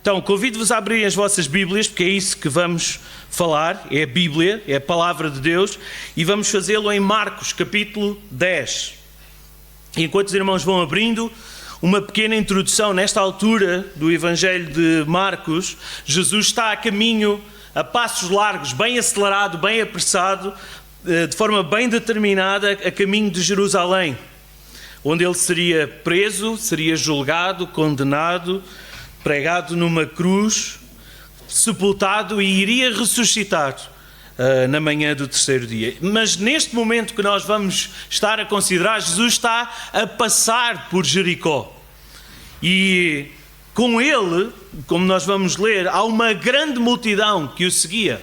Então, convido-vos a abrirem as vossas Bíblias, porque é isso que vamos falar, é a Bíblia, é a Palavra de Deus, e vamos fazê-lo em Marcos, capítulo 10. E enquanto os irmãos vão abrindo, uma pequena introdução. Nesta altura do Evangelho de Marcos, Jesus está a caminho, a passos largos, bem acelerado, bem apressado, de forma bem determinada, a caminho de Jerusalém, onde ele seria preso, seria julgado, condenado, pregado numa cruz, sepultado e iria ressuscitar na manhã do terceiro dia. Mas neste momento que nós vamos estar a considerar, Jesus está a passar por Jericó. E com ele, como nós vamos ler, há uma grande multidão que o seguia.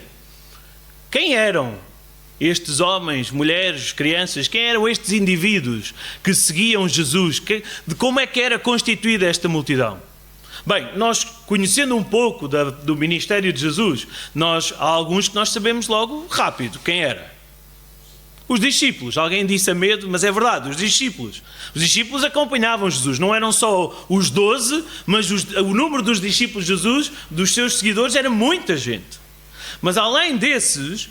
Quem eram estes homens, mulheres, crianças? Quem eram estes indivíduos que seguiam Jesus? De como é que era constituída esta multidão? Bem, nós conhecendo um pouco do ministério de Jesus, há alguns que nós sabemos logo rápido quem era. Os discípulos. Alguém disse a medo, mas é verdade, os discípulos. Os discípulos acompanhavam Jesus. Não eram só os 12, mas o número dos discípulos de Jesus, dos seus seguidores, era muita gente. Mas além desses,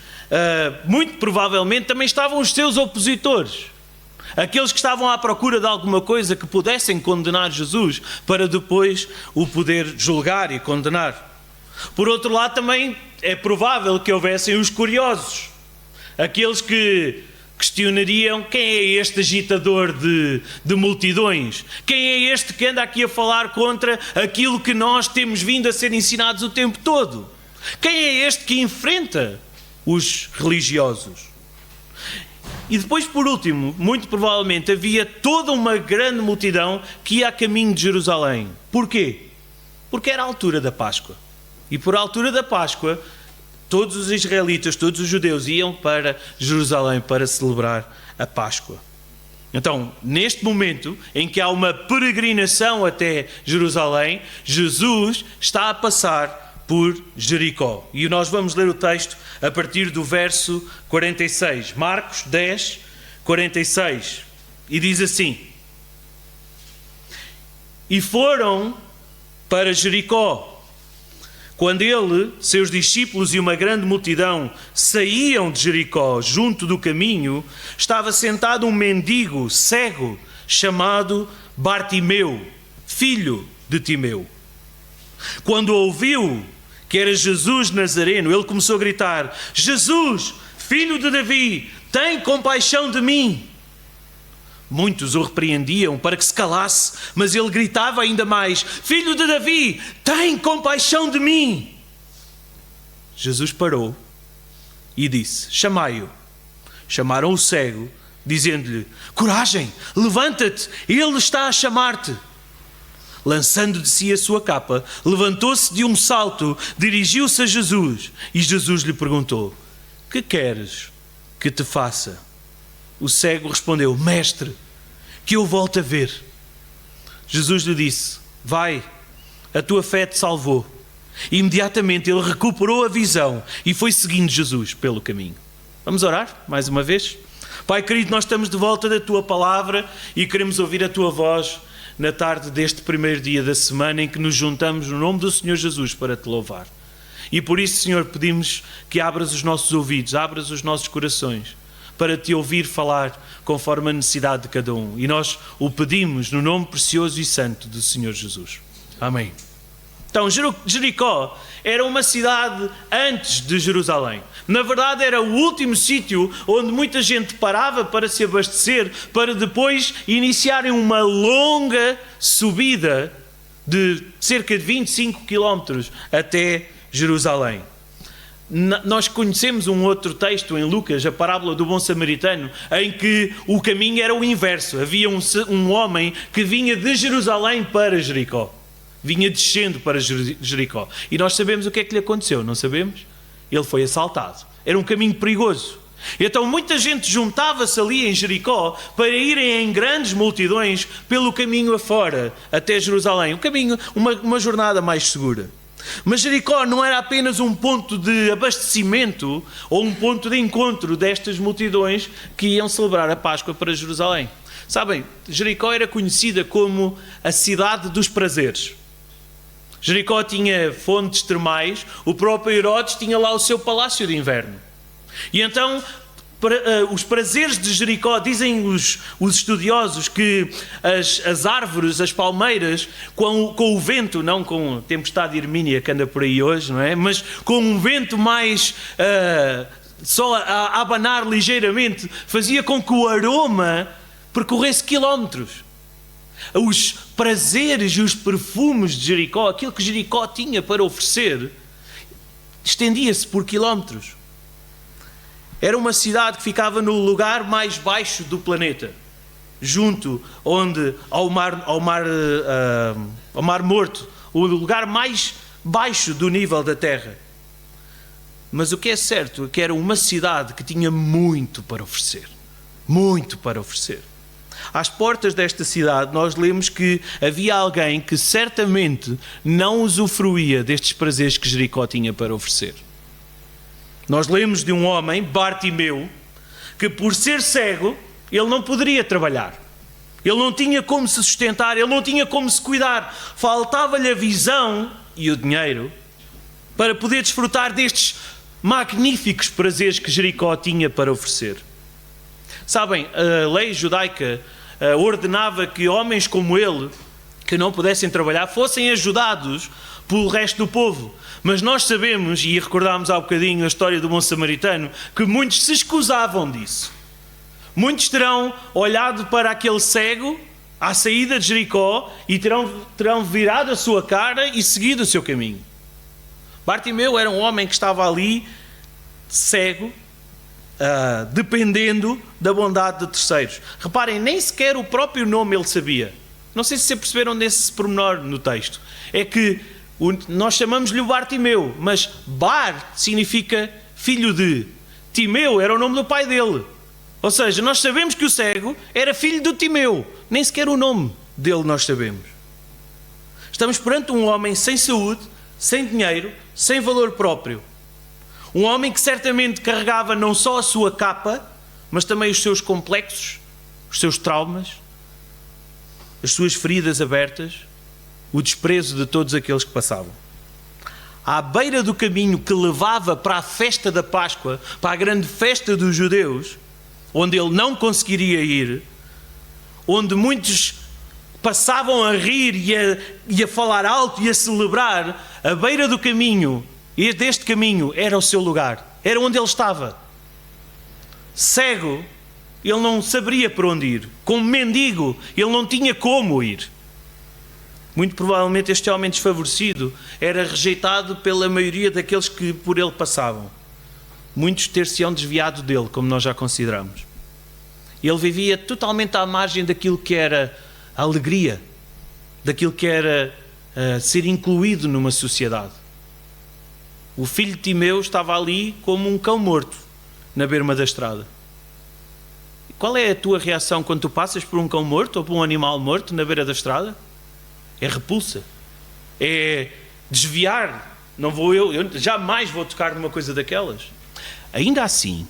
muito provavelmente também estavam os seus opositores. Aqueles que estavam à procura de alguma coisa que pudessem condenar Jesus para depois o poder julgar e condenar. Por outro lado, também é provável que houvessem os curiosos. Aqueles que questionariam: quem é este agitador de multidões? Quem é este que anda aqui a falar contra aquilo que nós temos vindo a ser ensinados o tempo todo? Quem é este que enfrenta os religiosos? E depois, por último, muito provavelmente havia toda uma grande multidão que ia a caminho de Jerusalém. Porquê? Porque era a altura da Páscoa. E por altura da Páscoa, todos os israelitas, todos os judeus iam para Jerusalém para celebrar a Páscoa. Então, neste momento em que há uma peregrinação até Jerusalém, Jesus está a passar por Jericó. E nós vamos ler o texto a partir do verso 46. Marcos 10, 46. E diz assim: E foram para Jericó. Quando ele, seus discípulos e uma grande multidão saíam de Jericó, junto do caminho, estava sentado um mendigo cego, chamado Bartimeu, filho de Timeu. Quando ouviu que era Jesus Nazareno, ele começou a gritar: Jesus, filho de Davi, tem compaixão de mim. Muitos o repreendiam para que se calasse, mas ele gritava ainda mais: Filho de Davi, tem compaixão de mim. Jesus parou e disse: Chamai-o. Chamaram o cego, dizendo-lhe: Coragem, levanta-te, ele está a chamar-te. Lançando de si a sua capa, levantou-se de um salto, dirigiu-se a Jesus e Jesus lhe perguntou: Que queres que te faça? O cego respondeu: Mestre, que eu volte a ver. Jesus lhe disse: Vai, a tua fé te salvou. Imediatamente ele recuperou a visão e foi seguindo Jesus pelo caminho. Vamos orar mais uma vez? Pai querido, nós estamos de volta da tua palavra e queremos ouvir a tua voz na tarde deste primeiro dia da semana em que nos juntamos no nome do Senhor Jesus para te louvar. E por isso, Senhor, pedimos que abras os nossos ouvidos, abras os nossos corações para te ouvir falar conforme a necessidade de cada um. E nós o pedimos no nome precioso e santo do Senhor Jesus. Amém. Então, Jericó era uma cidade antes de Jerusalém. Na verdade, era o último sítio onde muita gente parava para se abastecer, para depois iniciarem uma longa subida de cerca de 25 quilómetros até Jerusalém. Nós conhecemos um outro texto em Lucas, a parábola do bom samaritano, em que o caminho era o inverso. Havia um homem que vinha de Jerusalém para Jericó. Vinha descendo para Jericó. E nós sabemos o que é que lhe aconteceu, não sabemos? Ele foi assaltado. Era um caminho perigoso. Então muita gente juntava-se ali em Jericó para irem em grandes multidões pelo caminho afora até Jerusalém. Um caminho, uma jornada mais segura. Mas Jericó não era apenas um ponto de abastecimento ou um ponto de encontro destas multidões que iam celebrar a Páscoa para Jerusalém. Sabem, Jericó era conhecida como a cidade dos prazeres. Jericó tinha fontes termais, o próprio Herodes tinha lá o seu palácio de inverno. E então, os prazeres de Jericó, dizem os estudiosos que as árvores, as palmeiras, com o vento, não com a tempestade Hermínia que anda por aí hoje, não é? Mas com um vento mais só a abanar ligeiramente, fazia com que o aroma percorresse quilómetros. Os prazeres e os perfumes de Jericó, aquilo que Jericó tinha para oferecer, estendia-se por quilómetros. Era uma cidade que ficava no lugar mais baixo do planeta, junto ao Mar Morto, o lugar mais baixo do nível da terra. Mas o que é certo é que era uma cidade que tinha muito para oferecer. Muito para oferecer. Às portas desta cidade nós lemos que havia alguém que certamente não usufruía destes prazeres que Jericó tinha para oferecer. Nós lemos de um homem, Bartimeu, que por ser cego, ele não poderia trabalhar. Ele não tinha como se sustentar, ele não tinha como se cuidar. Faltava-lhe a visão e o dinheiro para poder desfrutar destes magníficos prazeres que Jericó tinha para oferecer. Sabem, a lei judaica ordenava que homens como ele, que não pudessem trabalhar, fossem ajudados pelo resto do povo. Mas nós sabemos, e recordámos há bocadinho a história do bom samaritano, que muitos se escusavam disso. Muitos terão olhado para aquele cego à saída de Jericó e terão virado a sua cara e seguido o seu caminho. Bartimeu era um homem que estava ali, cego, dependendo da bondade de terceiros. Reparem, nem sequer o próprio nome ele sabia. Não sei se se perceberam desse pormenor no texto. É que nós chamamos-lhe o Bartimeu, mas Bar significa filho de. Timeu era o nome do pai dele. Ou seja, nós sabemos que o cego era filho do Timeu. Nem sequer o nome dele nós sabemos. Estamos perante um homem sem saúde, sem dinheiro, sem valor próprio. Um homem que certamente carregava não só a sua capa, mas também os seus complexos, os seus traumas, as suas feridas abertas, o desprezo de todos aqueles que passavam. À beira do caminho que levava para a festa da Páscoa, para a grande festa dos judeus, onde ele não conseguiria ir, onde muitos passavam a rir e a falar alto e a celebrar, à beira do caminho, e deste caminho era o seu lugar, era onde ele estava. Cego, ele não saberia para onde ir. Como mendigo, ele não tinha como ir. Muito provavelmente este homem desfavorecido era rejeitado pela maioria daqueles que por ele passavam. Muitos ter-se-ão desviado dele, como nós já consideramos. Ele vivia totalmente à margem daquilo que era a alegria, daquilo que era ser incluído numa sociedade. O filho de Timeu estava ali como um cão morto, na berma da estrada. Qual é a tua reação quando tu passas por um cão morto ou por um animal morto na beira da estrada? É repulsa. É desviar. Eu jamais vou tocar numa coisa daquelas. Ainda assim,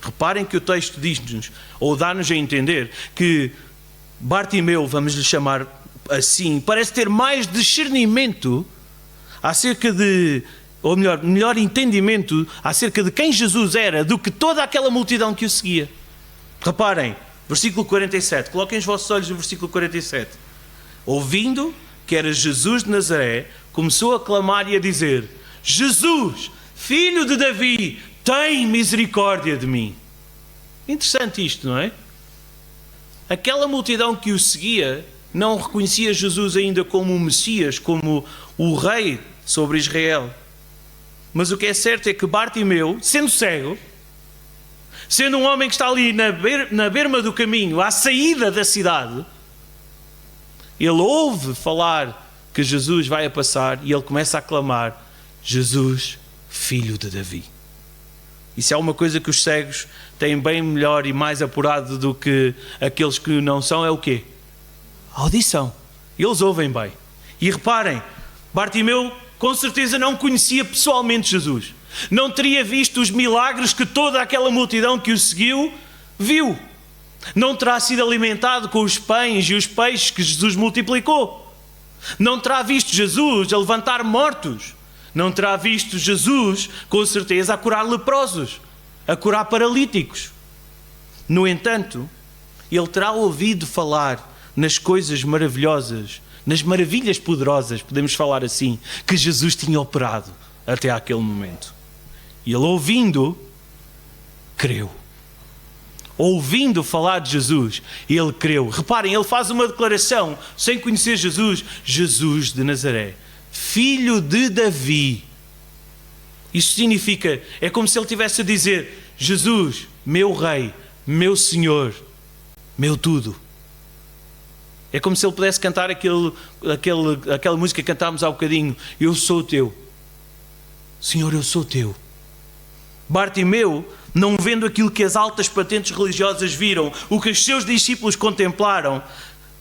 reparem que o texto diz-nos, ou dá-nos a entender, que Bartimeu, vamos lhe chamar assim, parece ter mais discernimento acerca de, ou melhor entendimento acerca de quem Jesus era do que toda aquela multidão que o seguia. Reparem, versículo 47, coloquem os vossos olhos no versículo 47. Ouvindo que era Jesus de Nazaré, começou a clamar e a dizer: Jesus, filho de Davi, tem misericórdia de mim. Interessante isto, não é? Aquela multidão que o seguia não reconhecia Jesus ainda como o Messias, como o rei sobre Israel. Mas o que é certo é que Bartimeu, sendo cego, sendo um homem que está ali na berma do caminho, à saída da cidade, ele ouve falar que Jesus vai a passar e ele começa a clamar: Jesus, filho de Davi. Isso é uma coisa que os cegos têm bem melhor e mais apurado do que aqueles que não são, é o quê? A audição. Eles ouvem bem. E reparem, Bartimeu com certeza não conhecia pessoalmente Jesus. Não teria visto os milagres que toda aquela multidão que o seguiu viu. Não terá sido alimentado com os pães e os peixes que Jesus multiplicou. Não terá visto Jesus a levantar mortos. Não terá visto Jesus, com certeza, a curar leprosos, a curar paralíticos. No entanto, ele terá ouvido falar nas coisas maravilhosas, nas maravilhas poderosas, podemos falar assim, que Jesus tinha operado até àquele momento. E ele, ouvindo, creu. Ouvindo falar de Jesus, ele creu. Reparem, ele faz uma declaração, sem conhecer Jesus: Jesus de Nazaré, filho de Davi. Isso significa, é como se ele estivesse a dizer: Jesus, meu rei, meu senhor, meu tudo. É como se ele pudesse cantar aquela música que cantámos há bocadinho: eu sou teu. Senhor, eu sou teu. Bartimeu, não vendo aquilo que as altas patentes religiosas viram, o que os seus discípulos contemplaram,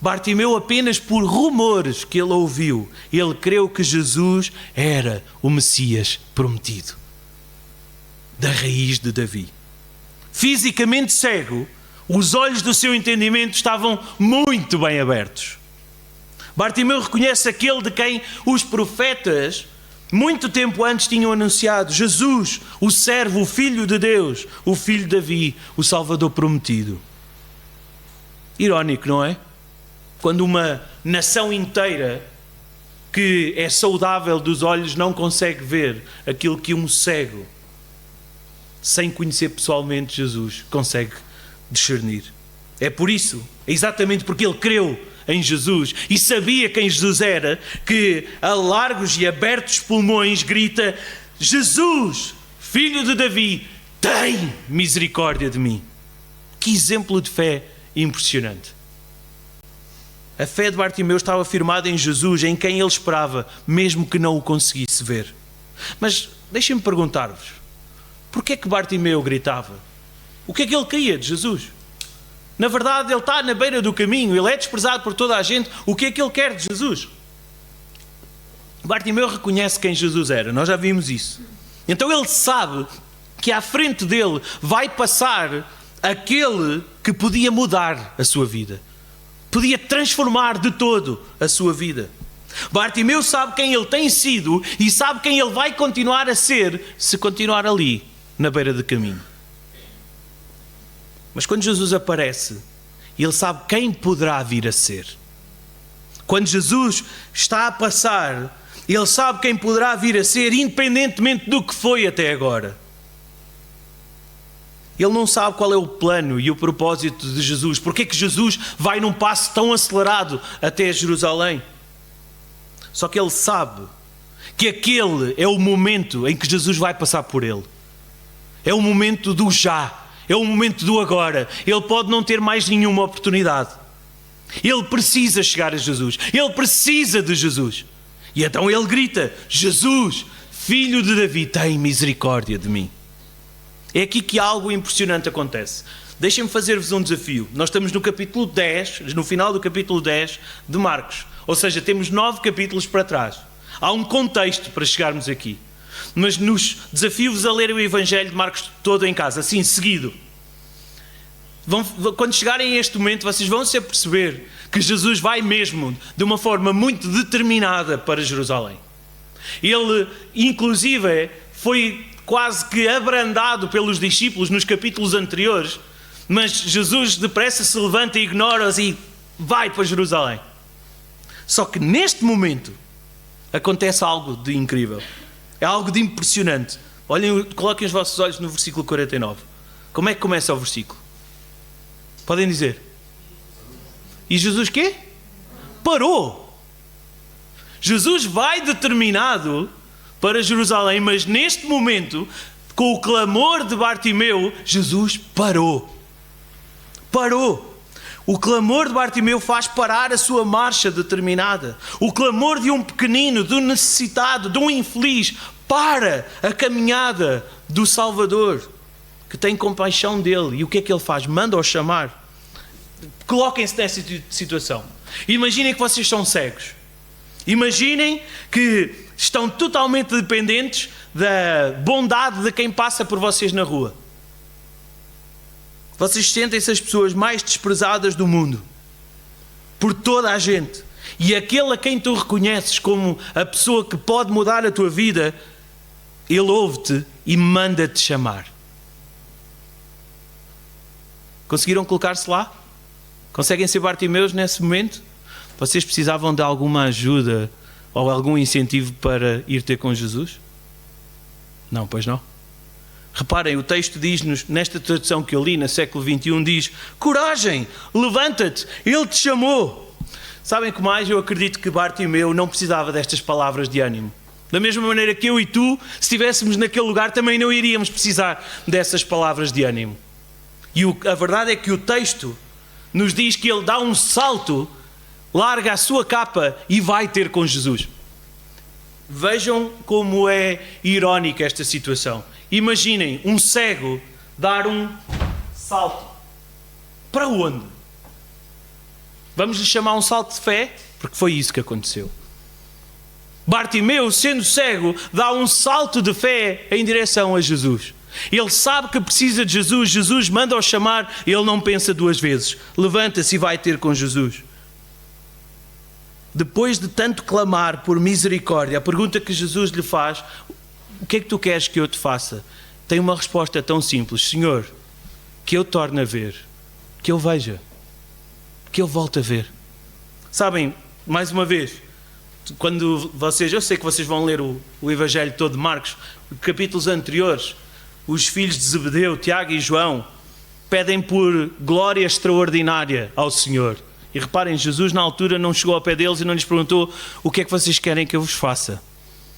Bartimeu, apenas por rumores que ele ouviu, ele creu que Jesus era o Messias prometido, da raiz de Davi. Fisicamente cego, os olhos do seu entendimento estavam muito bem abertos. Bartimeu reconhece aquele de quem os profetas muito tempo antes tinham anunciado: Jesus, o servo, o Filho de Deus, o Filho de Davi, o Salvador prometido. Irónico, não é? Quando uma nação inteira que é saudável dos olhos não consegue ver aquilo que um cego, sem conhecer pessoalmente Jesus, consegue discernir. É por isso, é exatamente porque ele creu em Jesus e sabia quem Jesus era, que a largos e abertos pulmões grita: Jesus, filho de Davi, tem misericórdia de mim. Que exemplo de fé impressionante. A fé de Bartimeu estava firmada em Jesus, em quem ele esperava, mesmo que não o conseguisse ver. Mas deixem-me perguntar-vos, porquê é que Bartimeu gritava? O que é que ele queria de Jesus? Na verdade, ele está na beira do caminho, ele é desprezado por toda a gente. O que é que ele quer de Jesus? Bartimeu reconhece quem Jesus era, nós já vimos isso. Então ele sabe que à frente dele vai passar aquele que podia mudar a sua vida, podia transformar de todo a sua vida. Bartimeu sabe quem ele tem sido e sabe quem ele vai continuar a ser se continuar ali, na beira do caminho. Mas quando Jesus aparece, ele sabe quem poderá vir a ser. Quando Jesus está a passar, ele sabe quem poderá vir a ser, independentemente do que foi até agora. Ele não sabe qual é o plano e o propósito de Jesus. Porque é que Jesus vai num passo tão acelerado até Jerusalém? Só que ele sabe que aquele é o momento em que Jesus vai passar por ele. É o momento do já. É o momento do agora. Ele pode não ter mais nenhuma oportunidade. Ele precisa chegar a Jesus. Ele precisa de Jesus. E então ele grita: Jesus, filho de Davi, tem misericórdia de mim. É aqui que algo impressionante acontece. Deixem-me fazer-vos um desafio. Nós estamos no capítulo 10, no final do capítulo 10 de Marcos. Ou seja, temos 9 capítulos para trás. Há um contexto para chegarmos aqui. Mas nos desafio-vos a ler o Evangelho de Marcos todo em casa, assim, seguido. Quando chegarem a este momento, vocês vão se aperceber que Jesus vai mesmo de uma forma muito determinada para Jerusalém. Ele, inclusive, foi quase que abrandado pelos discípulos nos capítulos anteriores, mas Jesus depressa se levanta e ignora-os e vai para Jerusalém. Só que neste momento acontece algo de incrível. É algo de impressionante. Olhem, coloquem os vossos olhos no versículo 49. Como é que começa o versículo? Podem dizer? E Jesus quê? Parou. Jesus vai determinado para Jerusalém, mas neste momento, com o clamor de Bartimeu, Jesus parou. Parou. O clamor de Bartimeu faz parar a sua marcha determinada. O clamor de um pequenino, de um necessitado, de um infeliz, para a caminhada do Salvador, que tem compaixão dele. E o que é que ele faz? Manda-o chamar. Coloquem-se nessa situação. Imaginem que vocês são cegos. Imaginem que estão totalmente dependentes da bondade de quem passa por vocês na rua. Vocês sentem-se as pessoas mais desprezadas do mundo, por toda a gente. e aquele a quem tu reconheces como a pessoa que pode mudar a tua vida, ele ouve-te e manda-te chamar. Conseguiram colocar-se lá? Conseguem ser Bartimeus nesse momento? Vocês precisavam de alguma ajuda ou algum incentivo para ir ter com Jesus? Não, pois não. Reparem, o texto diz-nos, nesta tradução que eu li, no século XXI, diz: coragem, levanta-te, Ele te chamou. Sabem que mais? Eu acredito que Bartimeu não precisava destas palavras de ânimo. Da mesma maneira que eu e tu, se estivéssemos naquele lugar, também não iríamos precisar dessas palavras de ânimo. E a verdade é que o texto nos diz que ele dá um salto, larga a sua capa e vai ter com Jesus. Vejam como é irónica esta situação. Imaginem um cego dar um salto. Para onde? Vamos lhe chamar um salto de fé? Porque foi isso que aconteceu. Bartimeu, sendo cego, dá um salto de fé em direção a Jesus. Ele sabe que precisa de Jesus. Jesus manda-o chamar. Ele não pensa duas vezes. Levanta-se e vai ter com Jesus. Depois de tanto clamar por misericórdia, a pergunta que Jesus lhe faz: o que é que tu queres que eu te faça? Tem uma resposta tão simples: Senhor, que eu torne a ver, que eu veja, que eu volte a ver. Sabem, mais uma vez, quando vocês, eu sei que vocês vão ler o Evangelho todo de Marcos, capítulos anteriores, os filhos de Zebedeu, Tiago e João, pedem por glória extraordinária ao Senhor. E reparem, Jesus na altura não chegou ao pé deles e não lhes perguntou: o que é que vocês querem que eu vos faça?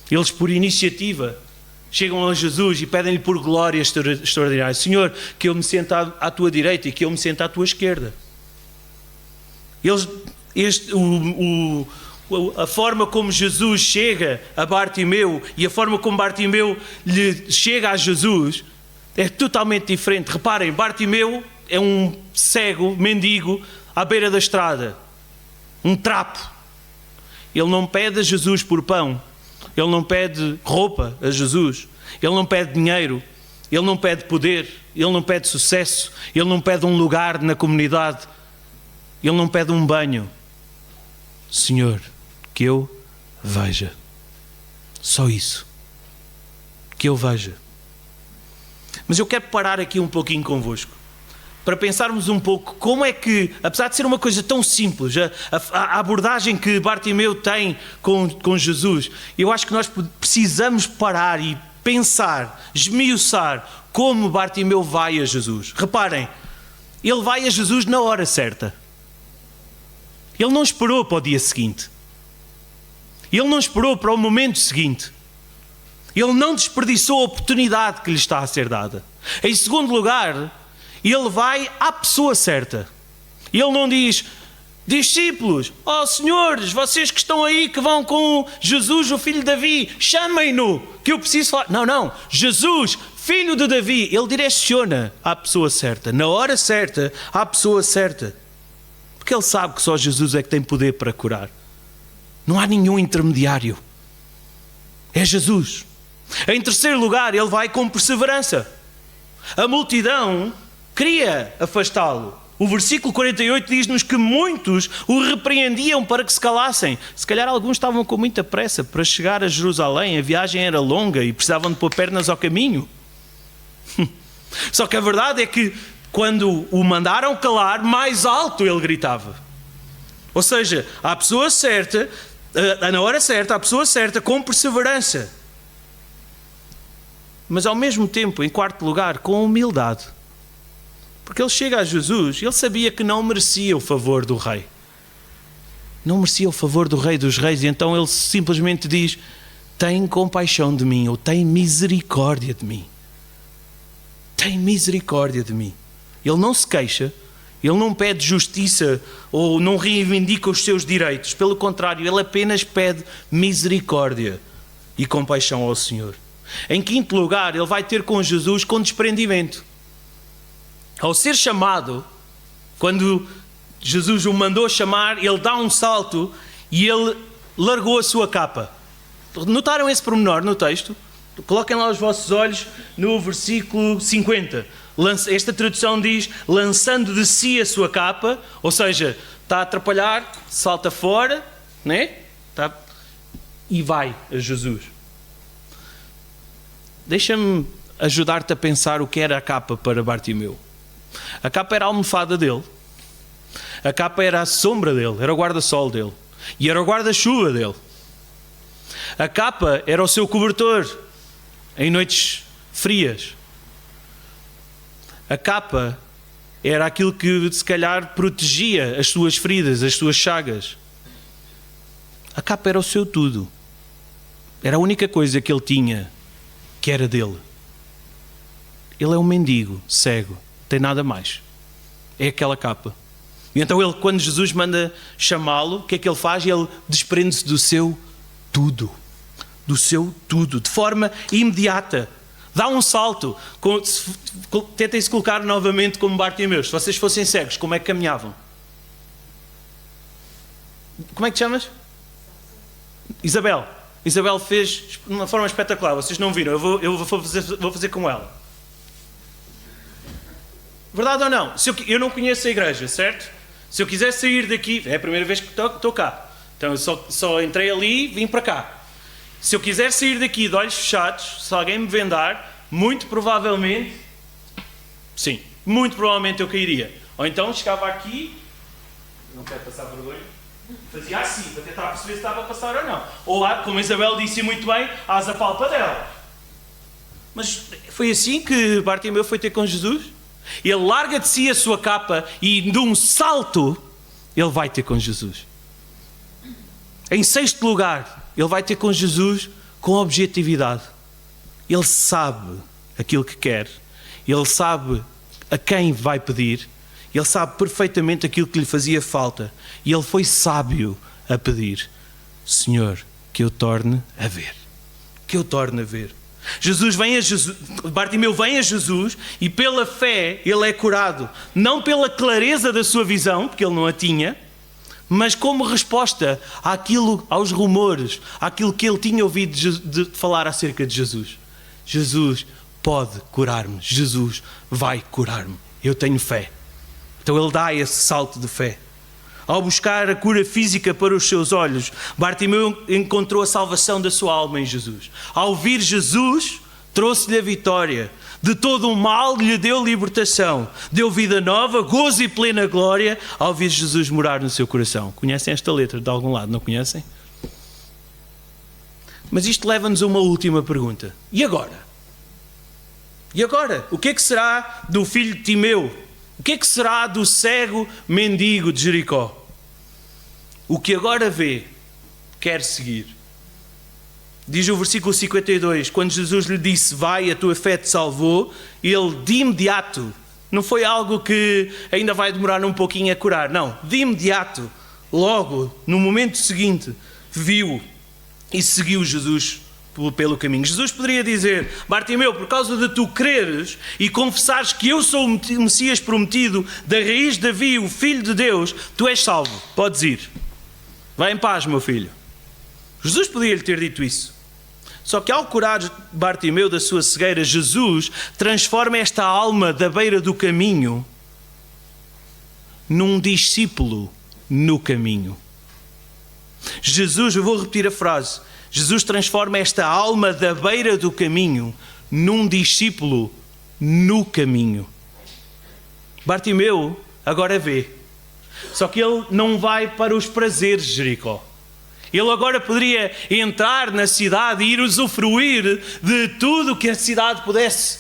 Eles, por iniciativa, chegam a Jesus e pedem-lhe por glória extraordinária: Senhor, que eu me sente à tua direita e que eu me sente à tua esquerda. A forma como Jesus chega a Bartimeu e a forma como Bartimeu lhe chega a Jesus é totalmente diferente. Reparem, Bartimeu é um cego, mendigo, à beira da estrada, um trapo. Ele não pede a Jesus por pão, ele não pede roupa a Jesus, ele não pede dinheiro, ele não pede poder, ele não pede sucesso, ele não pede um lugar na comunidade, ele não pede um banho. Senhor, que eu veja. Só isso. Que eu veja. Mas eu quero parar aqui um pouquinho convosco, para pensarmos um pouco como é que, apesar de ser uma coisa tão simples, a abordagem que Bartimeu tem com Jesus, eu acho que nós precisamos parar e pensar, esmiuçar como Bartimeu vai a Jesus. Reparem, ele vai a Jesus na hora certa. Ele não esperou para o dia seguinte. Ele não esperou para o momento seguinte. Ele não desperdiçou a oportunidade que lhe está a ser dada. Em segundo lugar, ele vai à pessoa certa. Ele não diz: discípulos, senhores, vocês que estão aí, que vão com Jesus, o filho de Davi, chamem-no, que eu preciso falar. Não. Jesus, filho de Davi. Ele direciona à pessoa certa, na hora certa, à pessoa certa. Porque ele sabe que só Jesus é que tem poder para curar. Não há nenhum intermediário. É Jesus. Em terceiro lugar, ele vai com perseverança. A multidão queria afastá-lo. O versículo 48 diz-nos que muitos o repreendiam para que se calassem. Se calhar alguns estavam com muita pressa para chegar a Jerusalém. A viagem era longa e precisavam de pôr pernas ao caminho. Só que a verdade é que quando o mandaram calar, mais alto ele gritava. Ou seja, à pessoa certa, na hora certa, à pessoa certa, com perseverança. Mas ao mesmo tempo, em quarto lugar, com humildade. Porque ele chega a Jesus, ele sabia que não merecia o favor do rei. Não merecia o favor do rei dos reis, e então ele simplesmente diz: tem compaixão de mim, ou tem misericórdia de mim. Tem misericórdia de mim. Ele não se queixa, ele não pede justiça ou não reivindica os seus direitos. Pelo contrário, ele apenas pede misericórdia e compaixão ao Senhor. Em quinto lugar, ele vai ter com Jesus com desprendimento. Ao ser chamado, quando Jesus o mandou chamar, ele dá um salto e ele largou a sua capa. Notaram esse pormenor no texto? Coloquem lá os vossos olhos no versículo 50. Esta tradução diz: lançando de si a sua capa, ou seja, está a atrapalhar, salta fora né? Tá? E vai a Jesus. Deixa-me ajudar-te a pensar o que era a capa para Bartimeu. A capa era a almofada dele. A capa era a sombra dele, era o guarda-sol dele. E era o guarda-chuva dele. A capa era o seu cobertor em noites frias. A capa era aquilo que se calhar protegia as suas feridas, as suas chagas. A capa era o seu tudo. Era a única coisa que ele tinha que era dele. Ele é um mendigo, cego, não tem nada mais. É aquela capa. E então ele, quando Jesus manda chamá-lo, o que é que ele faz? Ele desprende-se do seu tudo. Do seu tudo, de forma imediata. Dá um salto. Tentem-se colocar novamente como Bartimeu. Se vocês fossem cegos, como é que caminhavam? Como é que te chamas? Isabel. Isabel fez de uma forma espetacular. Vocês não viram. Eu vou fazer com ela. Verdade ou não? Eu não conheço a igreja, certo? Se eu quiser sair daqui... É a primeira vez que estou cá. Então eu só entrei ali e vim para cá. Se eu quiser sair daqui de olhos fechados, se alguém me vendar, muito provavelmente... Sim, muito provavelmente eu cairia. Ou então chegava aqui... Não quero passar vergonha. Fazia assim, para tentar perceber se estava a passar ou não. Ou, como a Isabel disse muito bem, asa palpa dela. Mas foi assim que Bartimeu foi ter com Jesus? Ele larga de si a sua capa e de um salto ele vai ter com Jesus. Em sexto lugar, ele vai ter com Jesus com objetividade. Ele sabe aquilo que quer. Ele sabe a quem vai pedir. Ele sabe perfeitamente aquilo que lhe fazia falta. E ele foi sábio a pedir: Senhor, que eu torne a ver. Que eu torne a ver. Bartimeu vem a Jesus e pela fé ele é curado. Não pela clareza da sua visão, porque ele não a tinha, mas como resposta aos rumores, àquilo que ele tinha ouvido de falar acerca de Jesus. Jesus pode curar-me. Jesus vai curar-me. Eu tenho fé. Então ele dá esse salto de fé. Ao buscar a cura física para os seus olhos, Bartimeu encontrou a salvação da sua alma em Jesus. Ao ouvir Jesus, trouxe-lhe a vitória. De todo o mal lhe deu libertação. Deu vida nova, gozo e plena glória ao ouvir Jesus morar no seu coração. Conhecem esta letra de algum lado, não conhecem? Mas isto leva-nos a uma última pergunta. E agora? E agora? O que é que será do filho de Timeu? O que é que será do cego mendigo de Jericó? O que agora vê, quer seguir. Diz o versículo 52, quando Jesus lhe disse: vai, a tua fé te salvou, ele de imediato, não foi algo que ainda vai demorar um pouquinho a curar, não, de imediato, logo, no momento seguinte, viu e seguiu Jesus pelo caminho. Jesus poderia dizer: Bartimeu, por causa de tu creres e confessares que eu sou o Messias prometido, da raiz de Davi, o Filho de Deus, tu és salvo, podes ir. Vai em paz, meu filho. Jesus podia lhe ter dito isso. Só que ao curar Bartimeu da sua cegueira, Jesus transforma esta alma da beira do caminho num discípulo no caminho. Jesus, eu vou repetir a frase, Jesus transforma esta alma da beira do caminho num discípulo no caminho. Bartimeu agora vê. Só que ele não vai para os prazeres de Jericó. Ele agora poderia entrar na cidade e ir usufruir de tudo que a cidade pudesse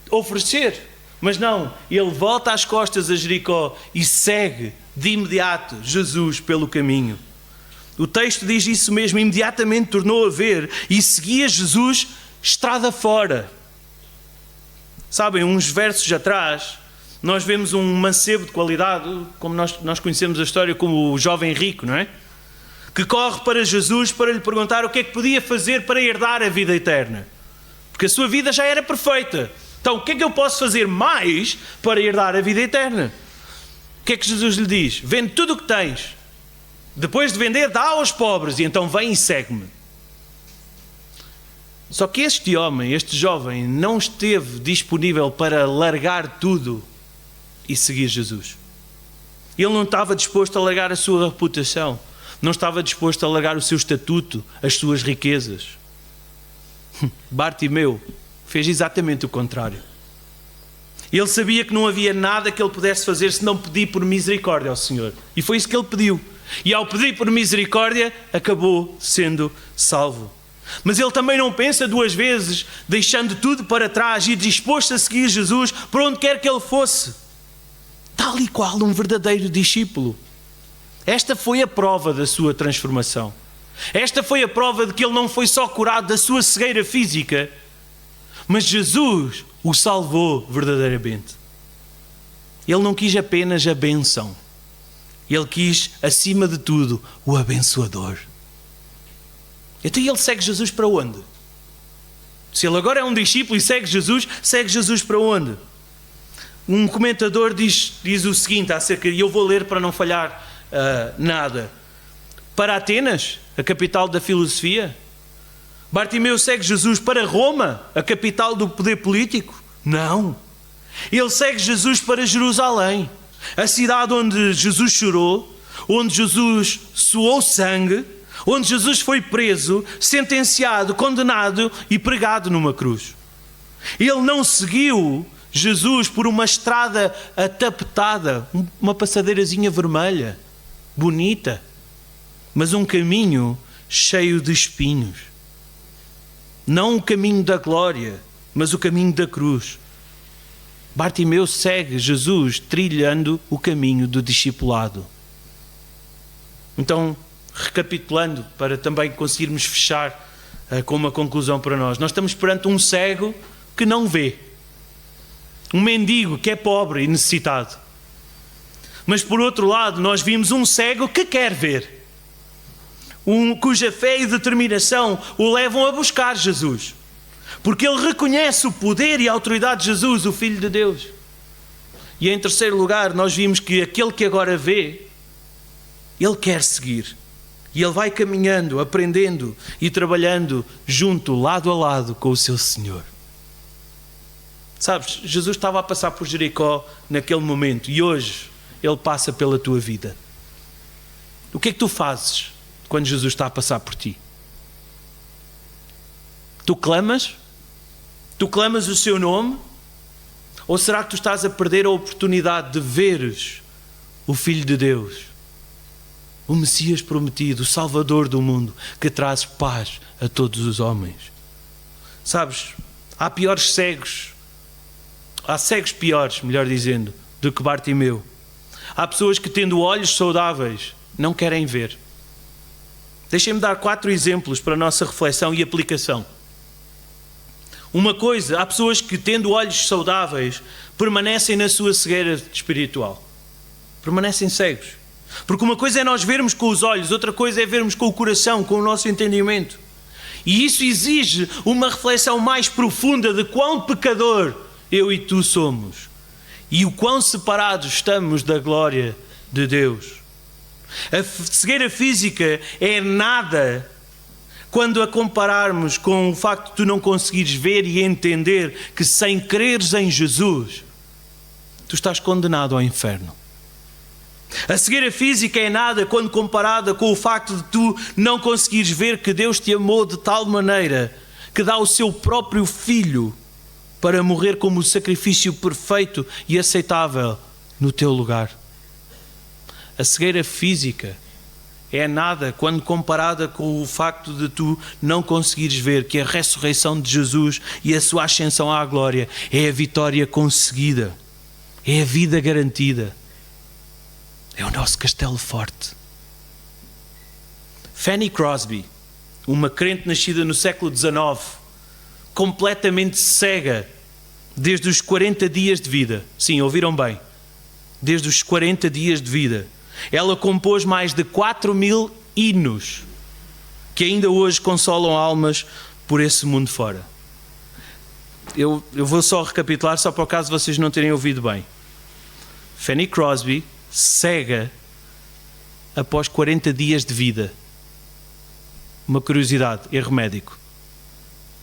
oferecer. Mas não, ele volta às costas a Jericó e segue de imediato Jesus pelo caminho. O texto diz isso mesmo, imediatamente tornou a ver e seguia Jesus estrada fora. Sabem, uns versos atrás, nós vemos um mancebo de qualidade, como nós conhecemos a história como o jovem rico, não é? Que corre para Jesus para lhe perguntar o que é que podia fazer para herdar a vida eterna. Porque a sua vida já era perfeita. Então, o que é que eu posso fazer mais para herdar a vida eterna? O que é que Jesus lhe diz? Vende tudo o que tens. Depois de vender, dá aos pobres e então vem e segue-me. Só que este homem, este jovem, não esteve disponível para largar tudo e seguir Jesus. Ele não estava disposto a largar a sua reputação. Não estava disposto a largar o seu estatuto, as suas riquezas. Bartimeu fez exatamente o contrário. Ele sabia que não havia nada que ele pudesse fazer senão pedir por misericórdia ao Senhor. E foi isso que ele pediu. E ao pedir por misericórdia, acabou sendo salvo. Mas ele também não pensa duas vezes, deixando tudo para trás e disposto a seguir Jesus por onde quer que ele fosse. Tal e qual um verdadeiro discípulo. Esta foi a prova da sua transformação. Esta foi a prova de que ele não foi só curado da sua cegueira física, mas Jesus o salvou verdadeiramente. Ele não quis apenas a bênção. Ele quis, acima de tudo, o abençoador. Então ele segue Jesus para onde? Se ele agora é um discípulo e segue Jesus para onde? Um comentador diz o seguinte acerca, e eu vou ler para não falhar nada. Para Atenas, a capital da filosofia? Bartimeu segue Jesus para Roma, a capital do poder político? Não. Ele segue Jesus para Jerusalém, a cidade onde Jesus chorou, onde Jesus suou sangue, onde Jesus foi preso, sentenciado, condenado e pregado numa cruz. Ele não seguiu Jesus por uma estrada atapetada, uma passadeirazinha vermelha, bonita, mas um caminho cheio de espinhos. Não o caminho da glória, mas o caminho da cruz. Bartimeu segue Jesus trilhando o caminho do discipulado. Então, recapitulando, para também conseguirmos fechar com uma conclusão para nós. Nós estamos perante um cego que não vê. Um mendigo que é pobre e necessitado. Mas por outro lado, nós vimos um cego que quer ver. Cuja fé e determinação o levam a buscar Jesus. Porque ele reconhece o poder e a autoridade de Jesus, o Filho de Deus. E em terceiro lugar, nós vimos que aquele que agora vê, ele quer seguir. E ele vai caminhando, aprendendo e trabalhando junto, lado a lado com o seu Senhor. Sabes, Jesus estava a passar por Jericó naquele momento e hoje ele passa pela tua vida. O que é que tu fazes quando Jesus está a passar por ti? Tu clamas? Tu clamas o seu nome? Ou será que tu estás a perder a oportunidade de veres o Filho de Deus, o Messias prometido, o Salvador do mundo, que traz paz a todos os homens? Sabes, há piores cegos, há cegos piores, melhor dizendo, do que Bartimeu. Há pessoas que, tendo olhos saudáveis, não querem ver. Deixem-me dar 4 exemplos para a nossa reflexão e aplicação. Uma coisa, há pessoas que, tendo olhos saudáveis, permanecem na sua cegueira espiritual. Permanecem cegos. Porque uma coisa é nós vermos com os olhos, outra coisa é vermos com o coração, com o nosso entendimento. E isso exige uma reflexão mais profunda de quão pecador eu e tu somos. E o quão separados estamos da glória de Deus. A cegueira física é nada quando a compararmos com o facto de tu não conseguires ver e entender que sem creres em Jesus, tu estás condenado ao inferno. A cegueira física é nada quando comparada com o facto de tu não conseguires ver que Deus te amou de tal maneira que dá o seu próprio Filho para morrer como o sacrifício perfeito e aceitável no teu lugar. A cegueira física é nada quando comparada com o facto de tu não conseguires ver que a ressurreição de Jesus e a sua ascensão à glória é a vitória conseguida, é a vida garantida, é o nosso castelo forte. Fanny Crosby, uma crente nascida no século XIX, completamente cega desde os 40 dias de vida. Sim, ouviram bem. Desde os 40 dias de vida. Ela compôs mais de 4.000 hinos que ainda hoje consolam almas por esse mundo fora. Eu vou só recapitular, só por acaso vocês não terem ouvido bem. Fanny Crosby, cega após 40 dias de vida. Uma curiosidade, erro médico.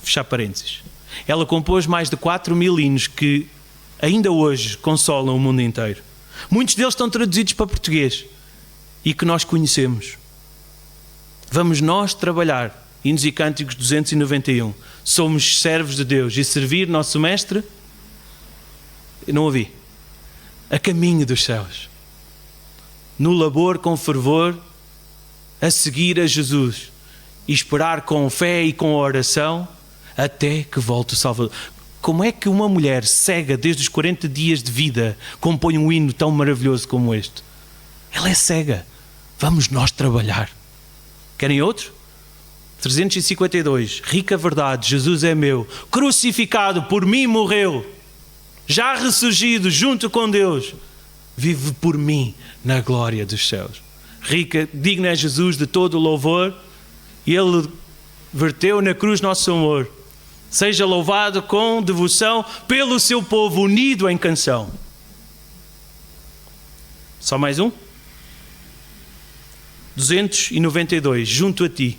Fechar parênteses. Ela compôs mais de 4.000 hinos que ainda hoje consolam o mundo inteiro. Muitos deles estão traduzidos para português e que nós conhecemos. Vamos nós trabalhar. Hinos e Cânticos 291. Somos servos de Deus e servir nosso Mestre, eu não ouvi, a caminho dos céus. No labor com fervor, a seguir a Jesus e esperar com fé e com oração até que volte o Salvador. Como é que uma mulher cega desde os 40 dias de vida compõe um hino tão maravilhoso como este? Ela é cega. Vamos nós trabalhar. Querem outro? 352. Rica verdade, Jesus é meu. Crucificado por mim morreu. Já ressurgido junto com Deus. Vive por mim na glória dos céus. Rica, digno é Jesus de todo o louvor. E Ele verteu na cruz nosso amor. Seja louvado com devoção pelo seu povo unido em canção. Só mais um? 292. Junto a ti,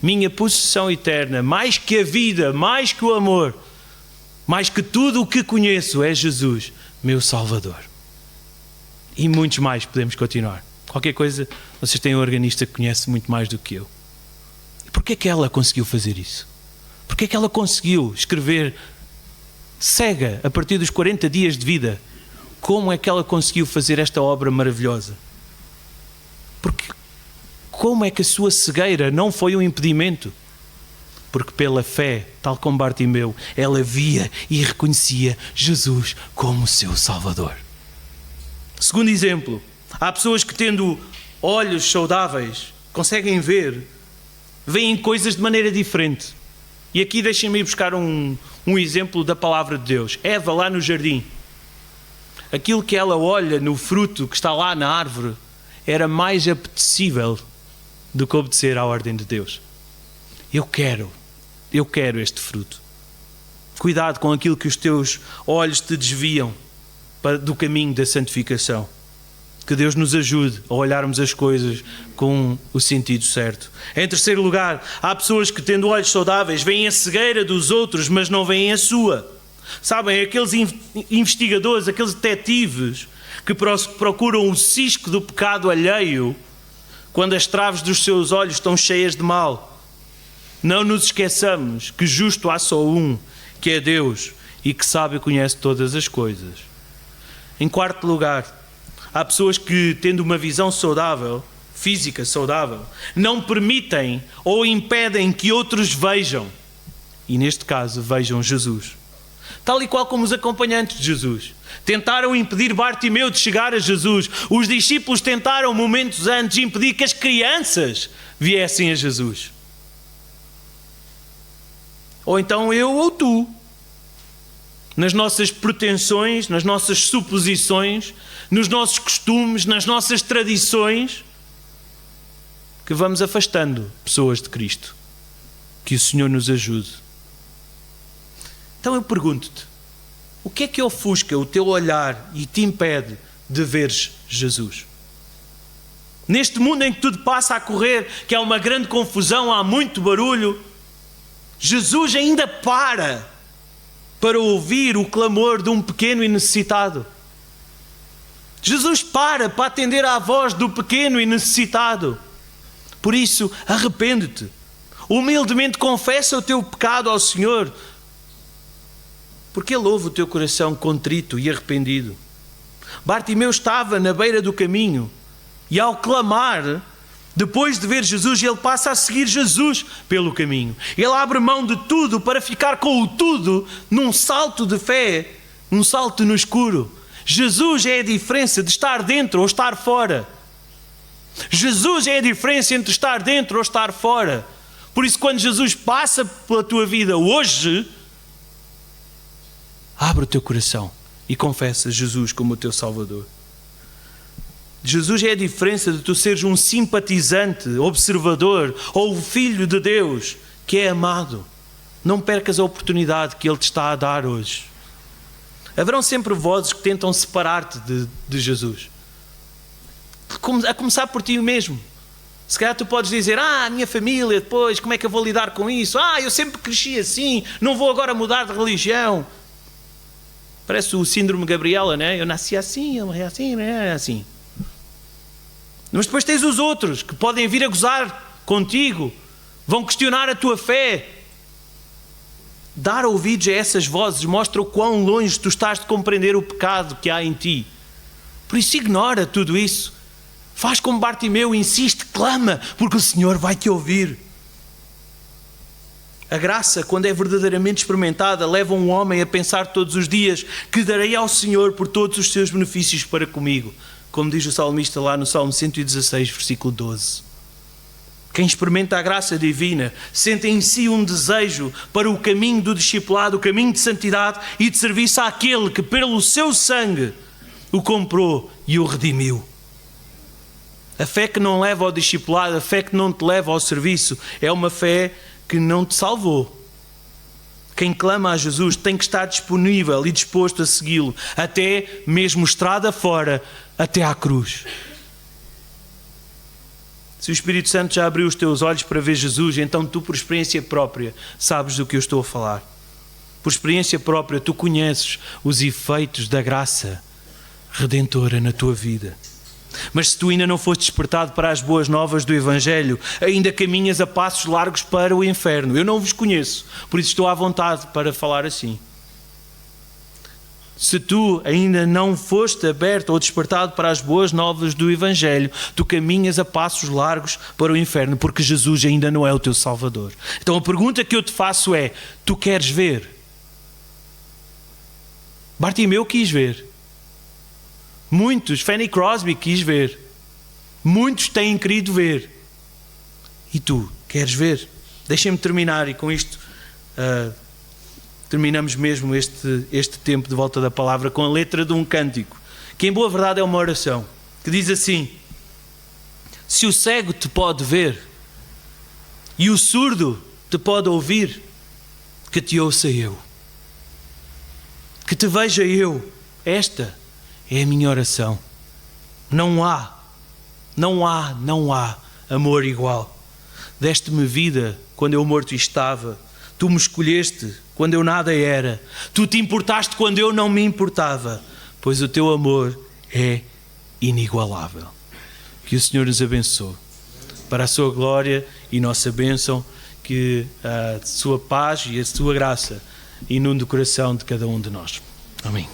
minha possessão eterna, mais que a vida, mais que o amor, mais que tudo o que conheço, é Jesus, meu Salvador. E muitos mais podemos continuar. Qualquer coisa, vocês têm um organista que conhece muito mais do que eu. E porquê é que ela conseguiu fazer isso? Porquê é que ela conseguiu escrever cega a partir dos 40 dias de vida? Como é que ela conseguiu fazer esta obra maravilhosa? Porque como é que a sua cegueira não foi um impedimento? Porque pela fé, tal como Bartimeu, ela via e reconhecia Jesus como seu Salvador. Segundo exemplo, há pessoas que, tendo olhos saudáveis, conseguem ver, veem coisas de maneira diferente. E aqui deixem-me ir buscar um exemplo da palavra de Deus. Eva, lá no jardim, aquilo que ela olha no fruto que está lá na árvore era mais apetecível do que obedecer à ordem de Deus. Eu quero este fruto. Cuidado com aquilo que os teus olhos te desviam do caminho da santificação. Que Deus nos ajude a olharmos as coisas com o sentido certo. Em terceiro lugar, há pessoas que, tendo olhos saudáveis, veem a cegueira dos outros, mas não veem a sua. Sabem, aqueles investigadores, aqueles detetives que procuram o cisco do pecado alheio quando as traves dos seus olhos estão cheias de mal. Não nos esqueçamos que justo há só um, que é Deus, e que sabe e conhece todas as coisas. Em quarto lugar, há pessoas que, tendo uma visão saudável, física saudável, não permitem ou impedem que outros vejam. E neste caso, vejam Jesus. Tal e qual como os acompanhantes de Jesus. Tentaram impedir Bartimeu de chegar a Jesus. Os discípulos tentaram, momentos antes, impedir que as crianças viessem a Jesus. Ou então eu ou tu. Nas nossas pretensões, nas nossas suposições, nos nossos costumes, nas nossas tradições, que vamos afastando pessoas de Cristo. Que o Senhor nos ajude. Então eu pergunto-te, o que é que ofusca o teu olhar e te impede de veres Jesus? Neste mundo em que tudo passa a correr, que há uma grande confusão, há muito barulho, Jesus ainda para ouvir o clamor de um pequeno e necessitado. Jesus para atender à voz do pequeno e necessitado. Por isso, arrepende-te. Humildemente confessa o teu pecado ao Senhor, porque Ele ouve o teu coração contrito e arrependido. Bartimeu estava na beira do caminho e, ao clamar, depois de ver Jesus, ele passa a seguir Jesus pelo caminho. Ele abre mão de tudo para ficar com o tudo num salto de fé, um salto no escuro. Jesus é a diferença de estar dentro ou estar fora. Jesus é a diferença entre estar dentro ou estar fora. Por isso, quando Jesus passa pela tua vida hoje, abre o teu coração e confessa Jesus como o teu Salvador. Jesus é a diferença de tu seres um simpatizante, observador ou o filho de Deus que é amado. Não percas a oportunidade que Ele te está a dar hoje. Haverão sempre vozes que tentam separar-te de Jesus. A começar por ti mesmo. Se calhar tu podes dizer, a minha família depois, como é que eu vou lidar com isso? Eu sempre cresci assim, não vou agora mudar de religião. Parece o síndrome Gabriela, né? Eu nasci assim, eu morri assim, né? Assim. Mas depois tens os outros que podem vir a gozar contigo, vão questionar a tua fé. Dar ouvidos a essas vozes mostra o quão longe tu estás de compreender o pecado que há em ti. Por isso ignora tudo isso. Faz como Bartimeu, insiste, clama, porque o Senhor vai te ouvir. A graça, quando é verdadeiramente experimentada, leva um homem a pensar todos os dias que darei ao Senhor por todos os seus benefícios para comigo. Como diz o salmista lá no Salmo 116, versículo 12. Quem experimenta a graça divina sente em si um desejo para o caminho do discipulado, o caminho de santidade e de serviço àquele que pelo seu sangue o comprou e o redimiu. A fé que não leva ao discipulado, a fé que não te leva ao serviço, é uma fé que não te salvou. Quem clama a Jesus tem que estar disponível e disposto a segui-lo, até mesmo estrada fora, até à cruz. Se o Espírito Santo já abriu os teus olhos para ver Jesus, então tu, por experiência própria, sabes do que eu estou a falar. Por experiência própria, tu conheces os efeitos da graça redentora na tua vida. Mas se tu ainda não foste despertado para as boas novas do Evangelho, ainda caminhas a passos largos para o inferno. Eu não vos conheço, por isso estou à vontade para falar assim. Se tu ainda não foste aberto ou despertado para as boas novas do Evangelho, tu caminhas a passos largos para o inferno, porque Jesus ainda não é o teu Salvador. Então a pergunta que eu te faço é, tu queres ver? Bartimeu quis ver. Muitos, Fanny Crosby quis ver. Muitos têm querido ver. E tu, queres ver? Deixem-me terminar e com isto terminamos mesmo este tempo de volta da palavra com a letra de um cântico, que em boa verdade é uma oração, que diz assim: se o cego te pode ver e o surdo te pode ouvir, que te ouça eu, que te veja eu. Esta é a minha oração. Não há amor igual. Deste-me vida quando eu morto estava. Tu me escolheste quando eu nada era. Tu te importaste quando eu não me importava. Pois o teu amor é inigualável. Que o Senhor nos abençoe. Para a sua glória e nossa bênção, que a sua paz e a sua graça inunde o coração de cada um de nós. Amém.